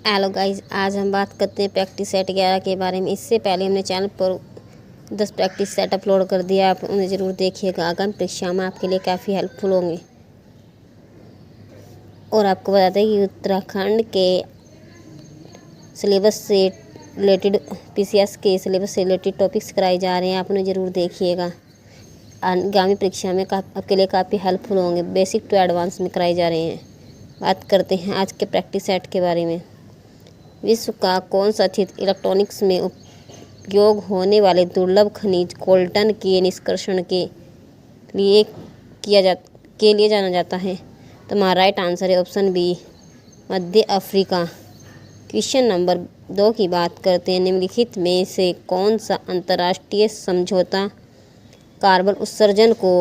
Hello guys, आज हम बात करते हैं प्रैक्टिस सेट 11 के बारे में। इससे पहले हमने चैनल पर 10 प्रैक्टिस सेट अपलोड कर दिया, आप उन्हें ज़रूर देखिएगा। आगामी परीक्षा में आपके लिए काफ़ी हेल्पफुल होंगे। और आपको बताते हैं कि उत्तराखंड के सिलेबस से रिलेटेड पीसीएस के सिलेबस से रिलेटेड टॉपिक्स कराए जा रहे हैं, आप उन्हें ज़रूर देखिएगा। आगामी परीक्षा में आपके लिए काफ़ी हेल्पफुल होंगे। बेसिक टू एडवांस में कराए जा रहे हैं। बात करते हैं आज के प्रैक्टिस सेट के बारे में। विश्व का कौन सा क्षेत्र इलेक्ट्रॉनिक्स में उपयोग होने वाले दुर्लभ खनिज कोल्टन के निष्कर्षण के लिए जाना जाता है? तो हमारा राइट आंसर है ऑप्शन बी, मध्य अफ्रीका। क्वेश्चन नंबर 2 की बात करते हैं। निम्नलिखित में से कौन सा अंतर्राष्ट्रीय समझौता कार्बन उत्सर्जन को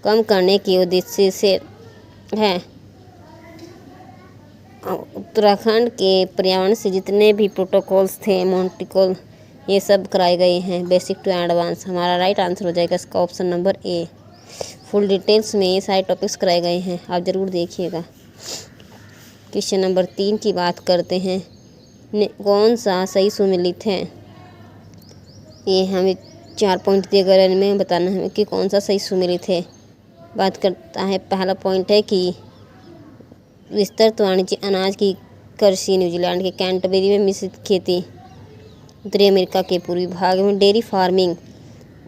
कम करने के उद्देश्य से है? उत्तराखंड के पर्यावरण से जितने भी प्रोटोकॉल्स थे, मॉन्ट्रियल, ये सब कराए गए हैं, बेसिक टू एडवांस। हमारा राइट आंसर हो जाएगा इसका ऑप्शन नंबर ए। फुल डिटेल्स में ये सारे टॉपिक्स कराए गए हैं, आप ज़रूर देखिएगा। क्वेश्चन नंबर 3 की बात करते हैं। कौन सा सही सुमेलित है? ये हमें 4 पॉइंट दिए गए, इनमें बताना है कि कौन सा सही सुमेलित है। बात करता है, पहला पॉइंट है कि विस्तृत वाणिज्य अनाज की कृषि न्यूजीलैंड के कैंटरबरी में, मिश्रित खेती उत्तरी अमेरिका के पूर्वी भाग में, डेयरी फार्मिंग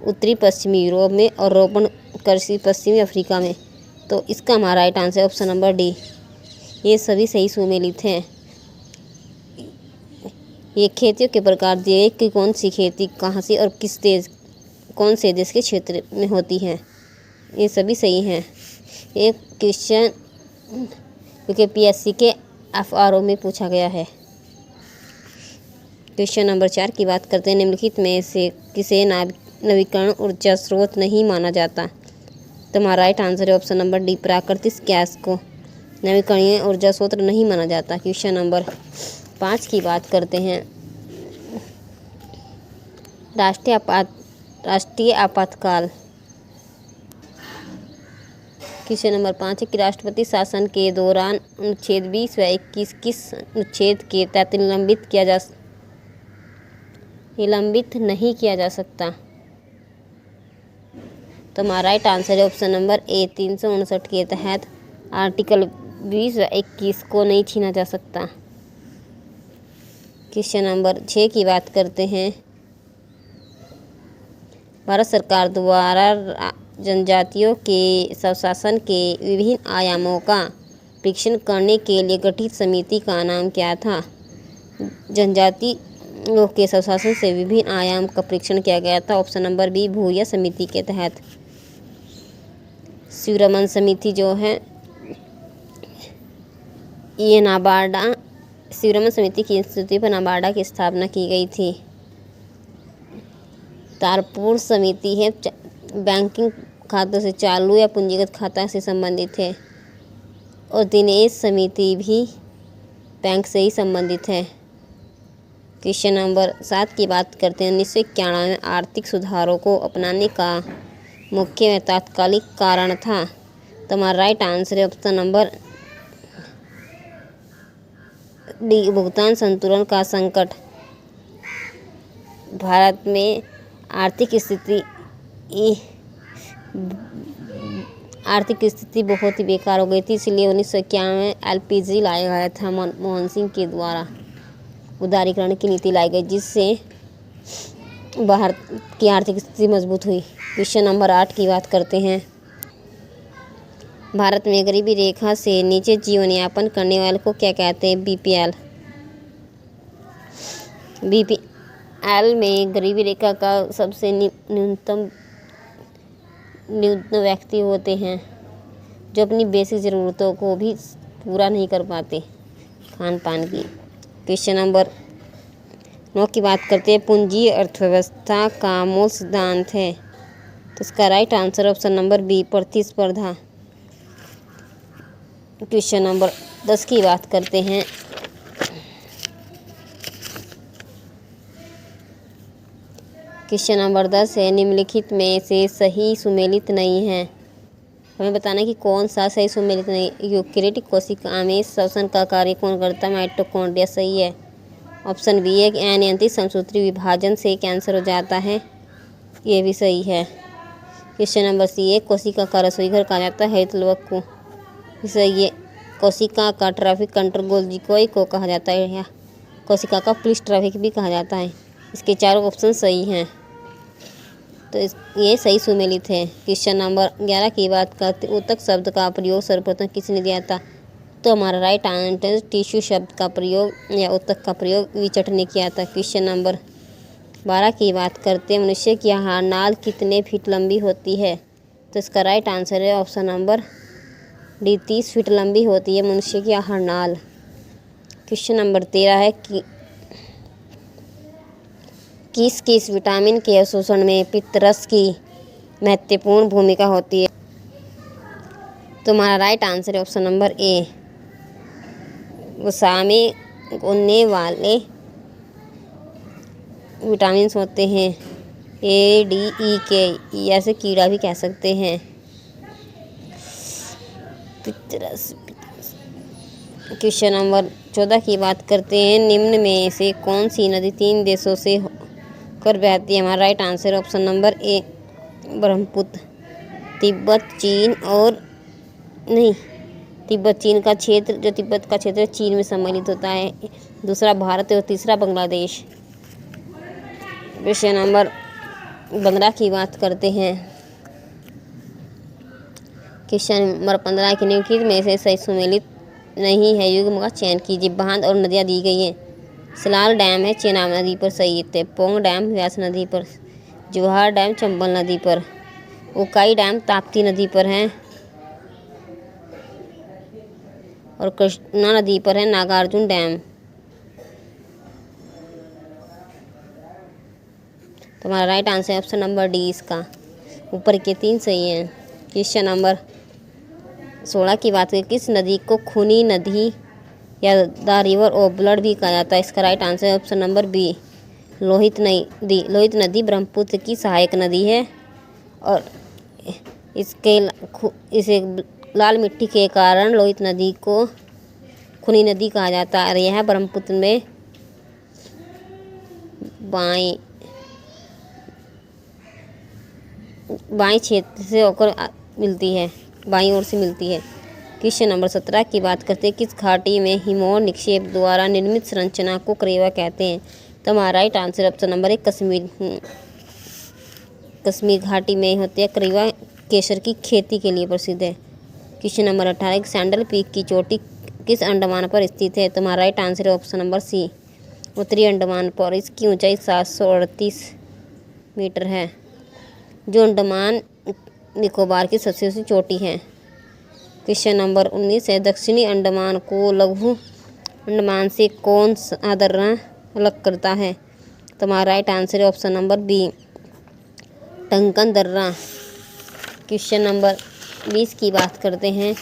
उत्तरी पश्चिमी यूरोप में और रोपण कृषि पश्चिमी अफ्रीका में। तो इसका हमारा right answer option number D. ये सभी सही सुमेलित हैं। ये खेतियों के प्रकार दिए कि कौन सी खेती कहाँ से और कौन से देश के क्षेत्र में होती है, ये सभी सही हैं। एक क्वेश्चन क्योंकि पीएससी के एफआरओ में पूछा गया है। क्वेश्चन नंबर 4 की बात करते हैं। निम्नलिखित में से किसे नवीकरण ऊर्जा स्रोत नहीं माना जाता? तो हमारा राइट आंसर है ऑप्शन नंबर डी, प्राकृतिक गैस को नवीकरणीय ऊर्जा स्रोत नहीं माना जाता। क्वेश्चन नंबर 5 की बात करते हैं। राष्ट्रीय आपातकाल। क्वेश्चन नंबर 5 है कि राष्ट्रपति शासन के दौरान अनुच्छेद 20 व 21 किस अनुच्छेद के तहत निलंबित नहीं किया जा सकता? तो हमारा राइट आंसर है ऑप्शन नंबर ए, 359 के तहत आर्टिकल 20 व 21 को नहीं छीना जा सकता। क्वेश्चन नंबर 6 की बात करते हैं। भारत सरकार द्वारा जनजातियों के स्वशासन के विभिन्न आयामों का परीक्षण करने के लिए गठित समिति का नाम क्या था? जनजातियों के स्वशासन से विभिन्न आयाम का परीक्षण किया गया था, ऑप्शन नंबर बी, भूया समिति के तहत। शिवरमन समिति जो है ये नाबार्डा, शिवरमन समिति की स्तुति पर नाबार्डा की स्थापना की गई थी। तारपुर समिति है बैंकिंग खातों से चालू या पूंजीगत खाता से संबंधित है। और दिनेश समिति भी बैंक से ही संबंधित है। क्वेश्चन नंबर 7 की बात करते हैं। 1991 में आर्थिक सुधारों को अपनाने का मुख्य व तात्कालिक कारण था? तो हमारा राइट आंसर है ऑप्शन नंबर डी, भुगतान संतुलन का संकट। भारत में आर्थिक स्थिति बहुत ही बेकार हो गई थी, इसलिए 1991 में एलपीजी लाया गया था मनमोहन सिंह के द्वारा। उदारीकरण की नीति लाई गई, जिससे भारत की आर्थिक स्थिति मजबूत हुई। क्वेश्चन नंबर 8 की बात करते हैं। भारत में गरीबी रेखा से नीचे जीवन यापन करने वाले को क्या कहते हैं? बीपीएल। बीपीएल में गरीबी रेखा का सबसे न्यूनतम व्यक्ति होते हैं जो अपनी बेसिक ज़रूरतों को भी पूरा नहीं कर पाते, खान पान की। क्वेश्चन नंबर 9 की बात करते हैं। पूंजी अर्थव्यवस्था का मूल सिद्धांत है? तो इसका right answer option number B, प्रतिस्पर्धा। क्वेश्चन नंबर 10 की बात करते हैं। क्वेश्चन नंबर 10 है, निम्नलिखित में से सही सुमेलित नहीं है? हमें बताना है कि कौन सा सही सुमेलित नहीं। यूकेरियोटिक कोशिका में श्वसन का कार्य कौन करता है? माइटोकॉन्ड्रिया सही है। ऑप्शन बी है कि अनियंत्रित समसूत्री विभाजन से कैंसर हो जाता है, ये भी सही है। क्वेश्चन नंबर सी, एक कोशिका का रसोई घर कहा जाता है हरित लवक को, सही है। कोशिका का ट्रैफिक कंट्रोल गोल्जीकोई को कहा जाता है, या कोशिका का पुलिस ट्रैफिक भी कहा जाता है। इसके चारों ऑप्शन सही हैं, तो ये सही सुमेलित है। क्वेश्चन नंबर 11 की बात करते, ऊतक शब्द का प्रयोग सर्वप्रथम किसने दिया था? तो हमारा राइट आंसर टिश्यू शब्द का प्रयोग या ऊतक का प्रयोग विचट ने किया था। क्वेश्चन नंबर 12 की बात करते हैं, मनुष्य की आहार नाल कितने फीट लंबी होती है? तो इसका राइट आंसर है ऑप्शन नंबर डी, 30 फीट लंबी होती है मनुष्य की आहार नाल। क्वेश्चन नंबर 13 है कि किस विटामिन के अवशोषण में पित्तरस की महत्वपूर्ण भूमिका होती है? तो हमारा राइट आंसर है ऑप्शन नंबर ए, वसा में घुलने वाले विटामिन होते हैं, ए, डी, ई, के, ऐसे कीड़ा भी कह सकते हैं। पित्तरस। क्वेश्चन नंबर 14 की बात करते हैं, निम्न में से कौन सी नदी 3 देशों से होकर बहती है? हमारा राइट आंसर ऑप्शन नंबर ए, ब्रह्मपुत्र। तिब्बत चीन और नहीं, तिब्बत चीन का क्षेत्र, जो तिब्बत का क्षेत्र चीन में सम्मिलित होता है। दूसरा भारत और तीसरा बांग्लादेश। क्वेश्चन नंबर 15 की बात करते हैं। क्वेश्चन नंबर 15 के निम्नलिखित में से सही सुमेलित नहीं है, युग्म का चयन कीजिए। बांध और नदियाँ दी गई हैं। सलाल डैम है चेनाब नदी पर, सही है। पोंग डैम व्यास नदी पर, जवाहर डैम चंबल नदी पर, उकाई डैम ताप्ती नदी पर है, और कृष्णा नदी पर है नागार्जुन डैम। तो हमारा राइट आंसर है ऑप्शन नंबर डी, इसका ऊपर के 3 सही हैं। क्वेश्चन नंबर 16 की बात करें, किस नदी को खूनी नदी या द रिवर ऑफ ब्लड भी कहा जाता है? इसका राइट आंसर है ऑप्शन नंबर बी, लोहित नदी। लोहित नदी ब्रह्मपुत्र की सहायक नदी है, और इसे लाल मिट्टी के कारण लोहित नदी को खूनी नदी कहा जाता है। यह ब्रह्मपुत्र में बाएं क्षेत्र से होकर मिलती है, बाईं ओर से मिलती है। क्वेश्चन नंबर 17 की बात करते हैं, किस घाटी में हिमोर निक्षेप द्वारा निर्मित संरचना को करेवा कहते हैं? तो हमारा right answer option number 1, Kashmir घाटी में होती है। करेवा केसर की खेती के लिए प्रसिद्ध है। क्वेश्चन नंबर 18, सैंडल पीक की चोटी किस अंडमान पर स्थित है? तो हमारा राइट आंसर है ऑप्शन नंबर सी, उत्तरी अंडमान पर। इसकी ऊंचाई 738 मीटर है, जो अंडमान निकोबार की सबसे ऊंची चोटी है। क्वेश्चन नंबर 19 है, दक्षिणी अंडमान को लघु अंडमान से कौन सा दर्रा अलग करता है? तो हमारा राइट आंसर है ऑप्शन नंबर बी, टंकन दर्रा। क्वेश्चन नंबर 20 की बात करते हैं।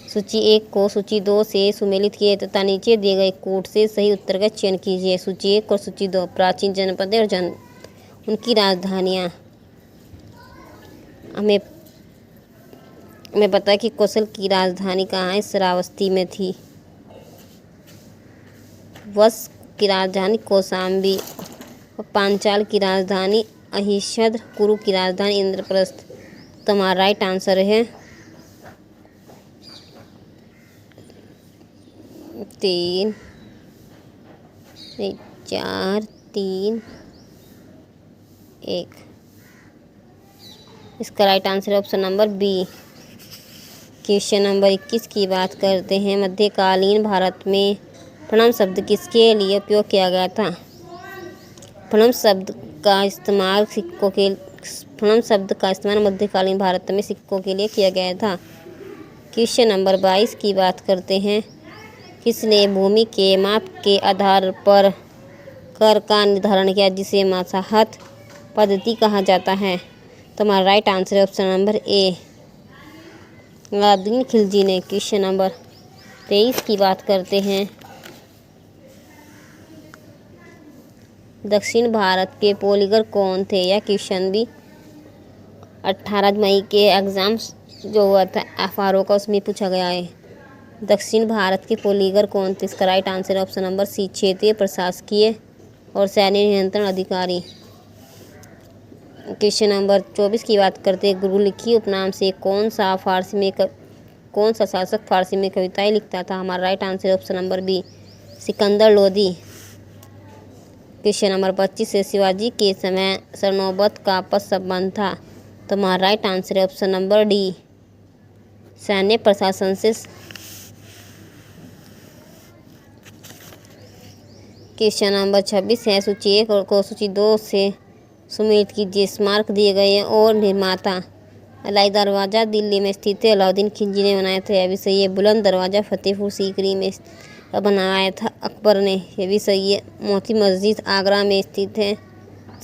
सूची 1 को सूची 2 से सुमेलित किए तथा नीचे दिए गए कोड से सही उत्तर का चयन कीजिए। सूची 1 और सूची 2, प्राचीन जनपद और उनकी राजधानियाँ। हमें पता है कि कौशल की राजधानी कहाँ है, श्रावस्ती में थी। वश की राजधानी कौशाम्बी, और पांचाल की राजधानी अहिष्यद, कुरु की राजधानी इंद्रप्रस्थ। तो हमारा राइट आंसर है 3, 4, 3, 1। इसका राइट आंसर है option number B. Question number 21 की बात करते हैं, मध्यकालीन भारत में प्रणव शब्द किसके लिए उपयोग किया गया था? प्रणव शब्द का इस्तेमाल मध्यकालीन भारत में सिक्कों के लिए किया गया था। क्वेश्चन नंबर 22 की बात करते हैं, किसने भूमि के माप के आधार पर कर का निर्धारण किया, जिसे मसाहत पद्धति कहा जाता है? तो हमारा राइट आंसर है option number A, Alauddin Khilji ने। क्वेश्चन नंबर 23 की बात करते हैं, दक्षिण भारत के पॉलीगर कौन थे? यह क्वेश्चन भी 18 मई के एग्ज़ाम्स जो हुआ था FRO का उसमें पूछा गया है। दक्षिण भारत के पॉलीगर कौन थे? इसका right answer option number C, क्षेत्रीय प्रशासकीय और सैन्य नियंत्रण अधिकारी। क्वेश्चन नंबर 24 की बात करते हैं। गुरुलिखी उपनाम से कौन सा शासक फारसी में कविताएं लिखता था? हमारा right answer option number B, Sikandar Lodi. Question number 25 से शिवाजी के समय सरनोबत का आपस संबंध था? तो हमारा राइट आंसर है ऑप्शन नंबर डी, सैन्य प्रशासन से। क्वेश्चन नंबर 26 है। सूची 1 को सूची 2 से सुमेलित कीजिए। स्मारक दिए गए हैं और निर्माता। अलाई दरवाज़ा दिल्ली में स्थित है, अलाउद्दीन खिलजी ने बनाया था, यह भी सही है। बुलंद दरवाज़ा फतेहपुर सीकरी में बनाया था अकबर ने, यह भी सही है। मोती मस्जिद आगरा में स्थित है,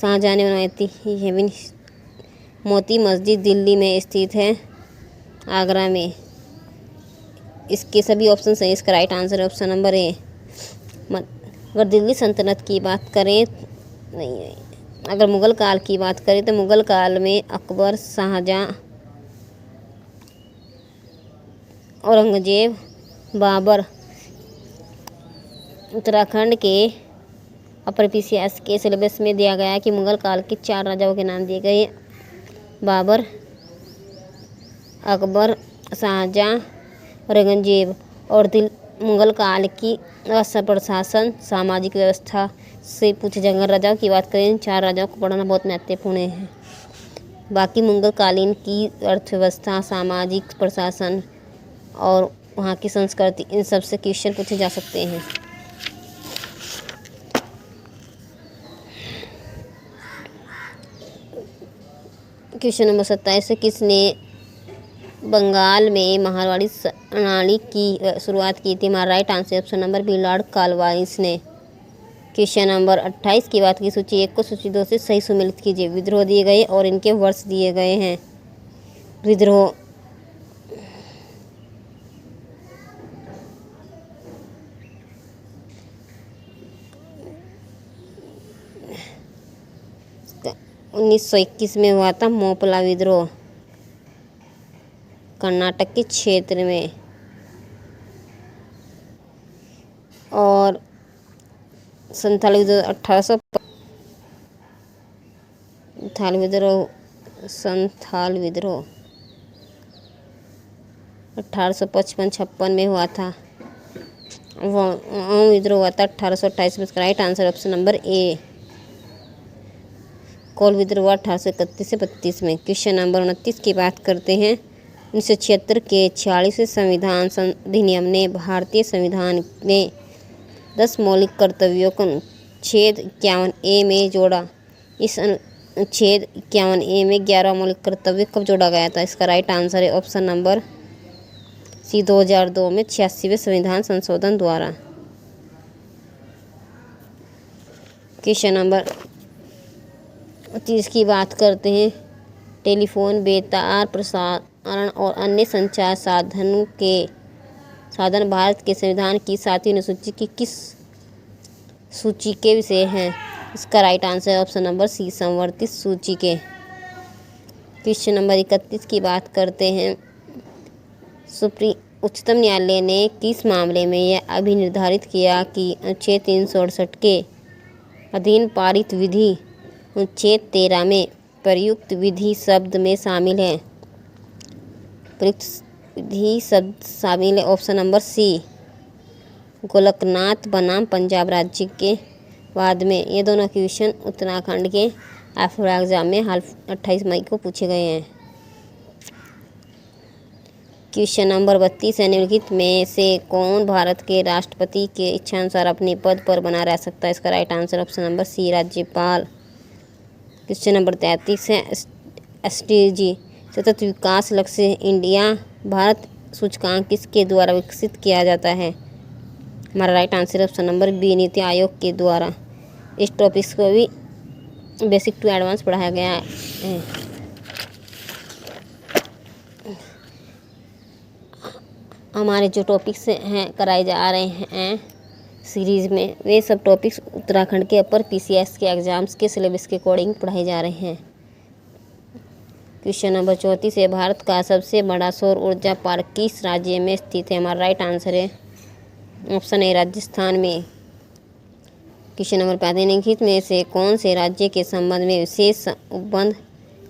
शाहजहाँ ने बनाई थी, यह भी। मोती मस्जिद दिल्ली में स्थित है, आगरा में। इसके सभी ऑप्शन सही। इसका राइट आंसर ऑप्शन नंबर ए। अगर दिल्ली सल्तनत की बात करें, नहीं, अगर मुग़ल काल की बात करें तो मुग़ल काल में अकबर, शाहजहाँ, औरंगजेब, बाबर। उत्तराखंड के अपर PCS के सिलेबस में दिया गया है कि मुग़ल काल के 4 राजाओं के नाम दिए गए, बाबर, अकबर, शाहजहाँ, औरंगजेब। और मुग़ल काल की प्रशासन, सामाजिक व्यवस्था से पूछे जाएंगे। राजाओं की बात करें, 4 राजाओं को पढ़ना बहुत महत्वपूर्ण है। बाकी मुग़ल कालीन की अर्थव्यवस्था, सामाजिक प्रशासन और वहाँ की संस्कृति, इन सब से क्वेश्चन पूछे जा सकते हैं। क्वेश्चन नंबर 27 से किसने बंगाल में मारवाड़ी प्रणाली की शुरुआत की थी? हमारा right answer option number B, Lord Cornwallis ने। क्वेश्चन नंबर 28 की बात की। सूची 1 को सूची 2 से सही सुमेलित कीजिए। विद्रोह दिए गए और इनके वर्ष दिए गए हैं। विद्रोह का 1921 में हुआ था, मोपला विद्रोह, कर्नाटक के क्षेत्र में। और संथाल विद्रोह 1855-56 में हुआ था। विद्रोह हुआ था 1828 में। Right answer option number A, Kol विद्रोह हुआ 1831 से 32 में। क्वेश्चन नंबर 29 की बात करते हैं। 1976 के 46वें संविधान अधिनियम ने भारतीय संविधान में 10 मौलिक कर्तव्यों को अनुच्छेद 51A में जोड़ा। इस अनुच्छेद 51A में 11 मौलिक कर्तव्य कब जोड़ा गया था? इसका राइट आंसर है ऑप्शन नंबर सी, 2002 में 86वें संविधान संशोधन द्वारा। क्वेश्चन नंबर 30 की बात करते हैं। टेलीफोन, बेतार प्रसारण और अन्य संचार साधन भारत के संविधान की 7वीं अनुसूची की किस सूची के विषय हैं? इसका राइट आंसर है ऑप्शन नंबर सी, संवर्धित सूची के। क्वेश्चन नंबर 31 की बात करते हैं। उच्चतम न्यायालय ने किस मामले में यह अभिनिर्धारित किया कि अनुच्छेद 368 के अधीन पारित विधि अनुच्छेद 13 में प्रयुक्त विधि शब्द में शामिल है? प्रयुक्त विधि शब्द शामिल है ऑप्शन नंबर सी, गोलकनाथ बनाम पंजाब राज्य के बाद में। ये दोनों क्वेश्चन उत्तराखंड के FRO एग्जाम में हाल 28 मई को पूछे गए हैं। क्वेश्चन नंबर 32 है। निम्नलिखित में से कौन भारत के राष्ट्रपति के इच्छानुसार अपने पद पर बना रह सकता है? इसका right answer option number C, राज्यपाल। क्वेश्चन नंबर 33 है। SDG सतत विकास लक्ष्य इंडिया भारत सूचकांक किसके द्वारा विकसित किया जाता है? हमारा right answer option number B, NITI Aayog के द्वारा। इस टॉपिक्स को भी बेसिक टू एडवांस पढ़ाया गया है। हमारे जो टॉपिक्स हैं कराए जा रहे हैं सीरीज़ में वे सब टॉपिक्स उत्तराखंड के अपर पीसीएस के एग्ज़ाम्स के सिलेबस के अकॉर्डिंग पढ़ाए जा रहे हैं। क्वेश्चन नंबर 34 है, भारत का सबसे बड़ा सौर ऊर्जा पार्क किस राज्य में स्थित है? हमारा राइट आंसर है ऑप्शन ए राजस्थान में। क्वेश्चन नंबर 35, निम्नलिखित में से कौन से राज्य के संबंध में विशेष उपबंध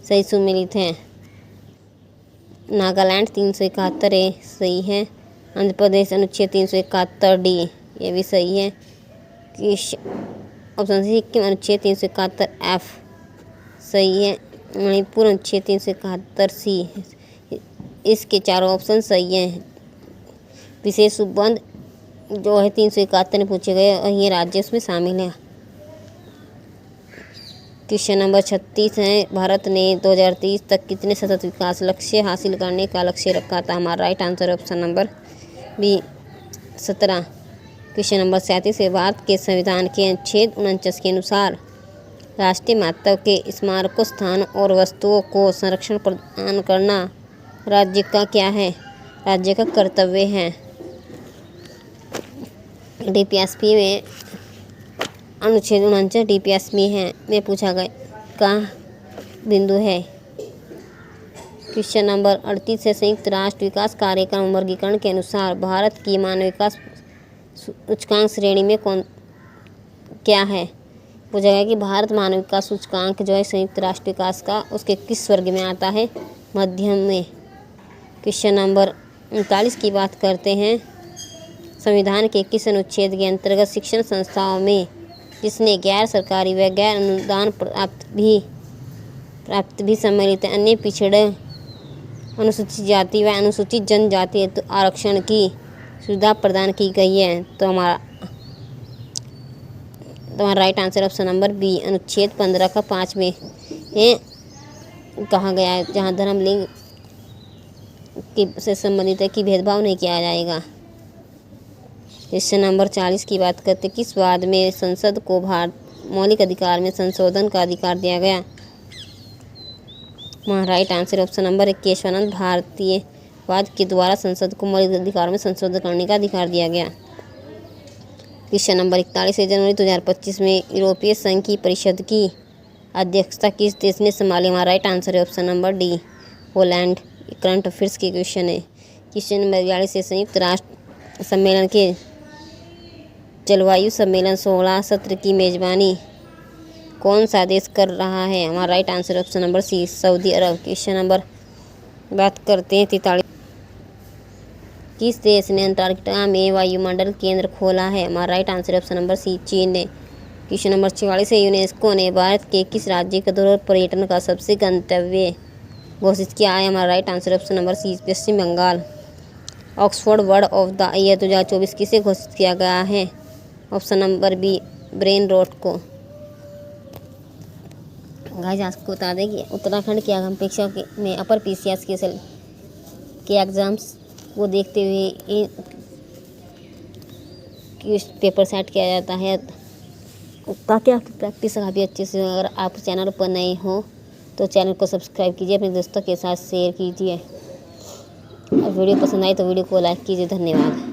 सही सुमेलित हैं? नागालैंड 371 ए सही है। आंध्र प्रदेश अनुच्छेद 371 डी ये भी सही है। ऑप्शन सी सिक्किम अनुच्छेद 371 एफ सही है। मणिपुर अनुच्छेद 371 सी, इसके चारों ऑप्शन सही हैं। विशेष उपबंध जो है 371 में पूछे गए और ये राज्य उसमें शामिल है। क्वेश्चन नंबर 36 है, भारत ने 2030 तक कितने सतत विकास लक्ष्य हासिल करने का लक्ष्य रखा था? हमारा right answer option number B 17। Question number 37 है, भारत के संविधान के अनुच्छेद 49 के अनुसार राष्ट्रीय महत्व के स्मारकों, स्थान और वस्तुओं को संरक्षण प्रदान करना राज्य का क्या है? राज्य का कर्तव्य है। डीपीएसपी में अनुच्छेद 49 डीपीएसपी है में पूछा गया का बिंदु है। क्वेश्चन नंबर 38 है, संयुक्त राष्ट्र विकास कार्यक्रम वर्गीकरण के अनुसार भारत की मानव विकास सूचकांक श्रेणी में कौन क्या है? पूछा गया कि भारत मानव विकास सूचकांक जो है संयुक्त राष्ट्र विकास का उसके किस वर्ग में आता है? मध्यम में। क्वेश्चन नंबर 39 की बात करते हैं, संविधान के किस अनुच्छेद के अंतर्गत शिक्षण संस्थाओं में जिसने गैर सरकारी व गैर अनुदान प्राप्त भी सम्मिलित है अन्य पिछड़े अनुसूचित जाति व अनुसूचित जनजाति हेतु आरक्षण की सुविधा प्रदान की गई है? तो हमारा right answer option number B अनुच्छेद 15 का 5 में कहा गया है, जहाँ धर्म लिंग से संबंधित है कि भेदभाव नहीं किया जाएगा। क्वेश्चन नंबर 40 की बात करते, किस वाद में संसद को मौलिक अधिकार में संशोधन का अधिकार दिया गया? Right answer option number 1 Kesavananda भारतीयवाद के द्वारा संसद को मौलिक अधिकार में संशोधन करने का अधिकार दिया गया। क्वेश्चन नंबर 41 है, जनवरी 2025 में यूरोपीय संघ की परिषद की अध्यक्षता किस देश ने संभाली? हमारा राइट आंसर है option number D Poland. Current affairs के क्वेश्चन है। क्वेश्चन नंबर 42 है, संयुक्त राष्ट्र सम्मेलन के जलवायु सम्मेलन 16 सत्र की मेजबानी कौन सा देश कर रहा है? हमारा right answer option number C Saudi Arab. Question number बात करते हैं 43, किस देश ने अंटार्कटिका में वायुमंडल केंद्र खोला है? हमारा right answer option number C चीन ने। क्वेश्चन नंबर 44 है, यूनेस्को ने भारत के किस राज्य का धरोहर पर्यटन का सबसे गंतव्य घोषित किया है? हमारा right answer option number C Paschim Bengal. Oxford word of the year 2024 किसे घोषित किया गया है? Option number B brain rot को। गाइस आपको बता दें कि उत्तराखंड की आगामी परीक्षा में अपर पीसीएस के एग्ज़ाम्स को देखते हुए पेपर सेट किया जाता है ताकि आपकी प्रैक्टिस काफ़ी अच्छे से। अगर आप चैनल पर नए हो तो चैनल को सब्सक्राइब कीजिए, अपने दोस्तों के साथ शेयर कीजिए और वीडियो पसंद आए तो वीडियो को लाइक कीजिए। धन्यवाद।